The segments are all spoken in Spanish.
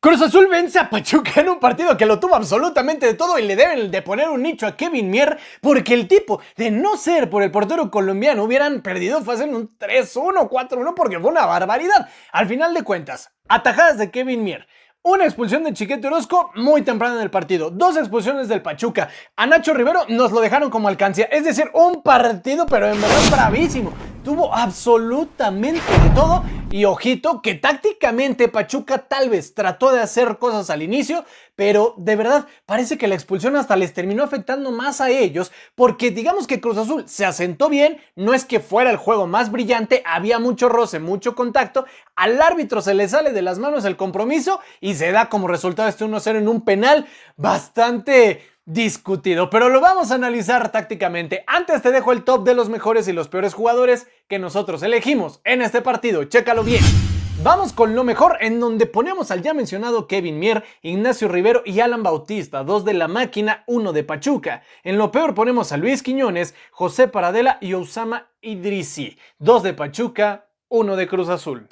Cruz Azul vence a Pachuca en un partido que lo tuvo absolutamente de todo y le deben de poner un nicho a Kevin Mier porque el tipo, de no ser por el portero colombiano, hubieran perdido fácil un 3-1, 4-1 porque fue una barbaridad. Al final de cuentas, atajadas de Kevin Mier. Una expulsión de Chiquete Orozco muy temprano en el partido. 2 expulsiones del Pachuca. A Nacho Rivero nos lo dejaron como alcancía. Es decir, un partido, pero en verdad bravísimo. Tuvo absolutamente de todo. Y ojito que tácticamente Pachuca tal vez trató de hacer cosas al inicio, pero de verdad parece que la expulsión hasta les terminó afectando más a ellos, porque digamos que Cruz Azul se asentó bien, no es que fuera el juego más brillante, había mucho roce, mucho contacto, al árbitro se le sale de las manos el compromiso y se da como resultado este 1-0 en un penal bastante discutido, pero lo vamos a analizar tácticamente. Antes te dejo el top de los mejores y los peores jugadores que nosotros elegimos en este partido, chécalo bien. Vamos con lo mejor, en donde ponemos al ya mencionado Kevin Mier, Ignacio Rivero y Alan Bautista, 2 de la máquina, 1 de Pachuca. En lo peor ponemos a Luis Quiñones, José Paradela y Osama Idrissi, 2 de Pachuca, 1 de Cruz Azul.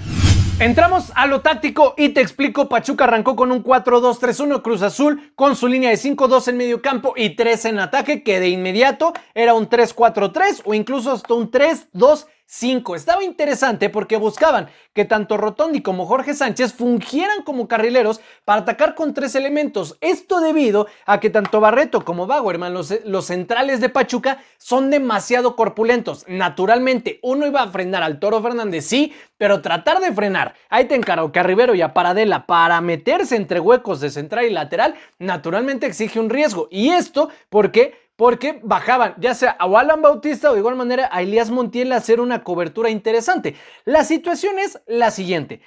Entramos a lo táctico y te explico. Pachuca arrancó con un 4-2-3-1, Cruz Azul con su línea de 5-2 en medio campo y 3 en ataque, que de inmediato era un 3-4-3 o incluso hasta un 3-2-5. Estaba interesante porque buscaban que tanto Rotondi como Jorge Sánchez fungieran como carrileros para atacar con 3 elementos. Esto debido a que tanto Barreto como Bauerman, los centrales de Pachuca, son demasiado corpulentos. Naturalmente, uno iba a frenar al Toro Fernández, sí, pero tratar de frenar, ahí te encargo que a Rivero y a Paradela para meterse entre huecos de central y lateral, naturalmente exige un riesgo. Y esto, ¿por qué? Porque bajaban ya sea a Alan Bautista o de igual manera a Elías Montiel a hacer una cobertura interesante. La situación es la siguiente.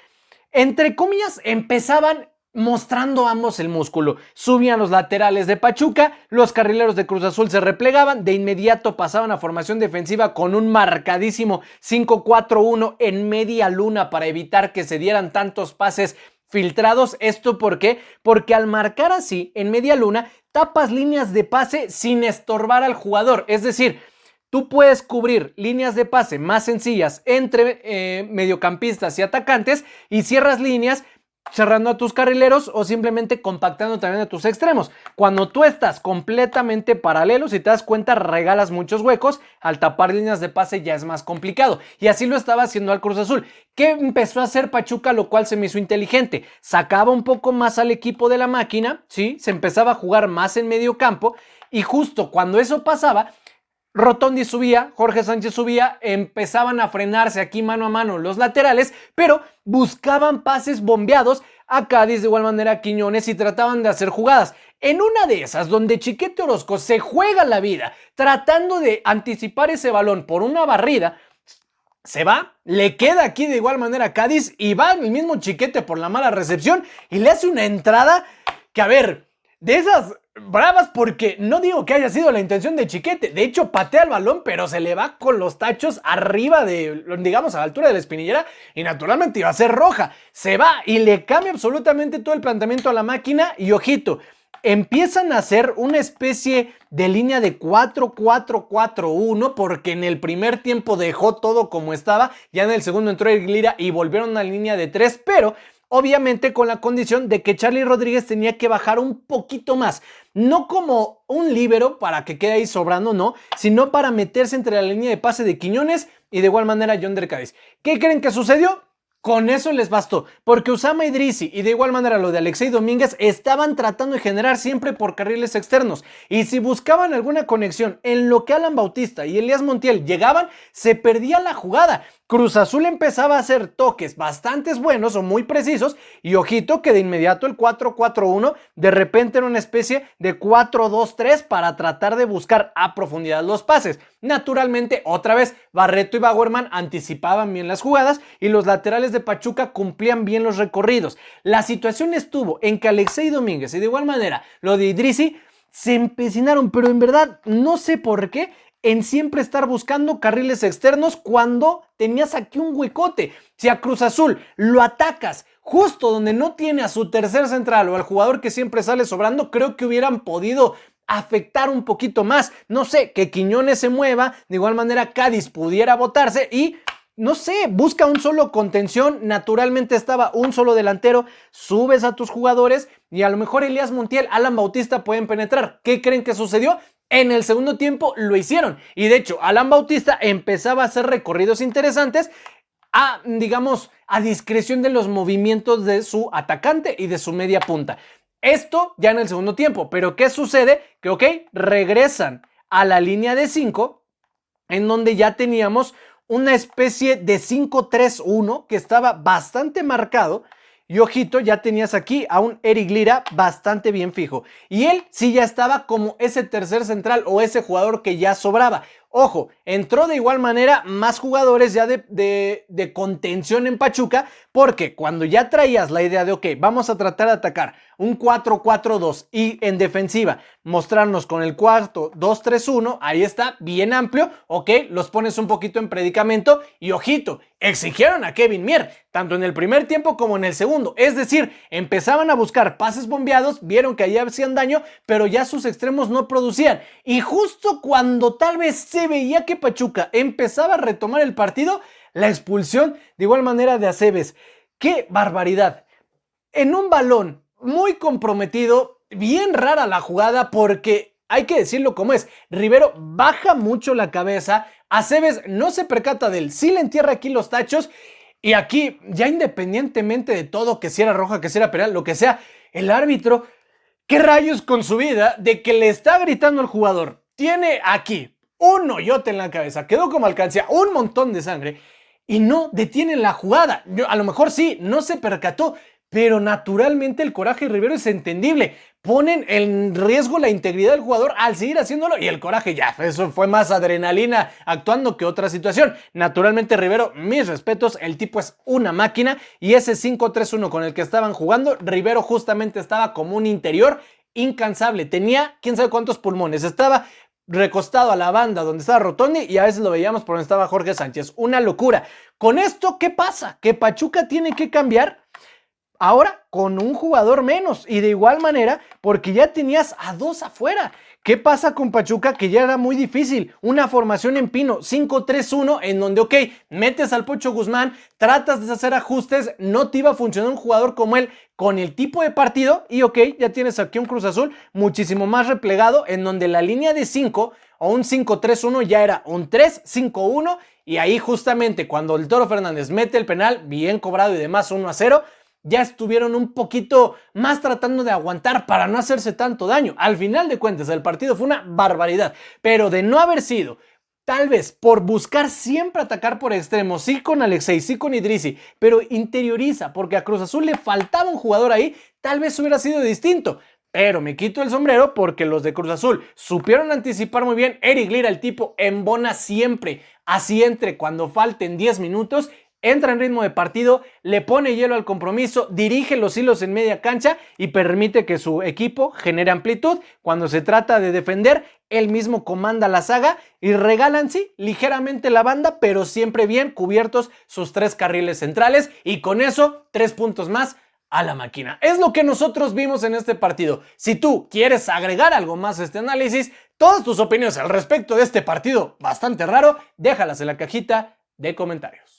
Entre comillas, empezaban mostrando ambos el músculo. Subían los laterales de Pachuca, los carrileros de Cruz Azul se replegaban, de inmediato pasaban a formación defensiva con un marcadísimo 5-4-1 en media luna para evitar que se dieran tantos pases filtrados. ¿Esto por qué? Porque al marcar así en media luna tapas líneas de pase sin estorbar al jugador. Es decir, tú puedes cubrir líneas de pase más sencillas entre mediocampistas y atacantes y cierras líneas cerrando a tus carrileros o simplemente compactando también a tus extremos. Cuando tú estás completamente paralelo, si te das cuenta, regalas muchos huecos. Al tapar líneas de pase ya es más complicado. Y así lo estaba haciendo al Cruz Azul. ¿Qué empezó a hacer Pachuca? Lo cual se me hizo inteligente. Sacaba un poco más al equipo de la máquina, ¿sí? Se empezaba a jugar más en medio campo. Y justo cuando eso pasaba, Rotondi subía, Jorge Sánchez subía, empezaban a frenarse aquí mano a mano los laterales, pero buscaban pases bombeados a Cádiz, de igual manera a Quiñones, y trataban de hacer jugadas. En una de esas, donde Chiquete Orozco se juega la vida tratando de anticipar ese balón por una barrida, se va, le queda aquí de igual manera a Cádiz y va el mismo Chiquete por la mala recepción y le hace una entrada que, a ver, de esas bravas, porque no digo que haya sido la intención de Chiquete, de hecho patea el balón pero se le va con los tachos arriba de, digamos, a la altura de la espinillera y naturalmente iba a ser roja. Se va y le cambia absolutamente todo el planteamiento a la máquina y ojito, empiezan a hacer una especie de línea de 4-4-4-1 porque en el primer tiempo dejó todo como estaba, ya en el segundo entró Lira y volvieron a la línea de 3, pero obviamente con la condición de que Charlie Rodríguez tenía que bajar un poquito más. No como un líbero para que quede ahí sobrando, no, sino para meterse entre la línea de pase de Quiñones y de igual manera Yonder Cádiz. ¿Qué creen que sucedió? Con eso les bastó, porque Osama Idrissi y de igual manera lo de Alexei Domínguez estaban tratando de generar siempre por carriles externos y si buscaban alguna conexión en lo que Alan Bautista y Elías Montiel llegaban, se perdía la jugada. Cruz Azul empezaba a hacer toques bastante buenos o muy precisos y ojito que de inmediato el 4-4-1 de repente era una especie de 4-2-3 para tratar de buscar a profundidad los pases. Naturalmente, otra vez, Barreto y Bauerman anticipaban bien las jugadas y los laterales de Pachuca cumplían bien los recorridos. La situación estuvo en que Alexei Domínguez y de igual manera lo de Idrissi se empecinaron, pero en verdad no sé por qué, en siempre estar buscando carriles externos cuando tenías aquí un huecote. Si a Cruz Azul lo atacas justo donde no tiene a su tercer central o al jugador que siempre sale sobrando, creo que hubieran podido afectar un poquito más. No sé, que Quiñones se mueva, de igual manera Cádiz pudiera botarse y no sé, busca un solo contención, naturalmente estaba un solo delantero, subes a tus jugadores y a lo mejor Elías Montiel, Alan Bautista pueden penetrar. ¿Qué creen que sucedió? En el segundo tiempo lo hicieron y de hecho Alan Bautista empezaba a hacer recorridos interesantes digamos, a discreción de los movimientos de su atacante y de su media punta. Esto ya en el segundo tiempo, pero ¿qué sucede? Que ok, regresan a la línea de 5 en donde ya teníamos una especie de 5-3-1 que estaba bastante marcado. Y ojito, ya tenías aquí a un Eric Lira bastante bien fijo. Y él sí ya estaba como ese tercer central o ese jugador que ya sobraba. Ojo, entró de igual manera más jugadores ya de contención en Pachuca, porque cuando ya traías la idea de, ok, vamos a tratar de atacar un 4-4-2 y en defensiva mostrarnos con el cuarto 2-3-1, ahí está, bien amplio, ok, los pones un poquito en predicamento y ojito, exigieron a Kevin Mier, tanto en el primer tiempo como en el segundo, es decir, empezaban a buscar pases bombeados, vieron que allá hacían daño, pero ya sus extremos no producían, y justo cuando tal vez se veía que Pachuca empezaba a retomar el partido, la expulsión de igual manera de Aceves. ¡Qué barbaridad! En un balón muy comprometido, bien rara la jugada porque hay que decirlo como es, Rivero baja mucho la cabeza, Aceves no se percata de él, sí le entierra aquí los tachos y aquí ya independientemente de todo, que si era roja, que si era penal, lo que sea, el árbitro, ¿qué rayos con su vida de que le está gritando al jugador? Tiene aquí un hoyote en la cabeza, quedó como alcancía, un montón de sangre y no detienen la jugada. A lo mejor sí, no se percató, pero naturalmente el coraje de Rivero es entendible. Ponen en riesgo la integridad del jugador al seguir haciéndolo y el coraje ya, eso fue más adrenalina actuando que otra situación. Naturalmente Rivero, mis respetos, el tipo es una máquina y ese 5-3-1 con el que estaban jugando, Rivero justamente estaba como un interior incansable, tenía quién sabe cuántos pulmones, estaba recostado a la banda donde estaba Rotondi y a veces lo veíamos por donde estaba Jorge Sánchez, una locura. Con esto, ¿qué pasa? Que Pachuca tiene que cambiar ahora con un jugador menos y de igual manera porque ya tenías a dos afuera. ¿Qué pasa con Pachuca? Que ya era muy difícil. Una formación en pino, 5-3-1, en donde, ok, metes al Pocho Guzmán, tratas de hacer ajustes, no te iba a funcionar un jugador como él con el tipo de partido y ok, ya tienes aquí un Cruz Azul muchísimo más replegado, en donde la línea de 5 o un 5-3-1 ya era un 3-5-1 y ahí justamente cuando el Toro Fernández mete el penal, bien cobrado y demás, 1-0, ya estuvieron un poquito más tratando de aguantar para no hacerse tanto daño. Al final de cuentas, el partido fue una barbaridad, pero de no haber sido, tal vez por buscar siempre atacar por extremos, sí con Alexei, sí con Idrissi, pero interioriza, porque a Cruz Azul le faltaba un jugador ahí, tal vez hubiera sido distinto. Pero me quito el sombrero porque los de Cruz Azul supieron anticipar muy bien. Eric Lira, el tipo, embona siempre, así entre cuando falten 10 minutos, entra en ritmo de partido, le pone hielo al compromiso, dirige los hilos en media cancha y permite que su equipo genere amplitud. Cuando se trata de defender, él mismo comanda la saga y regalan, sí, ligeramente la banda, pero siempre bien cubiertos sus 3 carriles centrales y con eso 3 puntos más a la máquina. Es lo que nosotros vimos en este partido. Si tú quieres agregar algo más a este análisis, todas tus opiniones al respecto de este partido bastante raro, déjalas en la cajita de comentarios.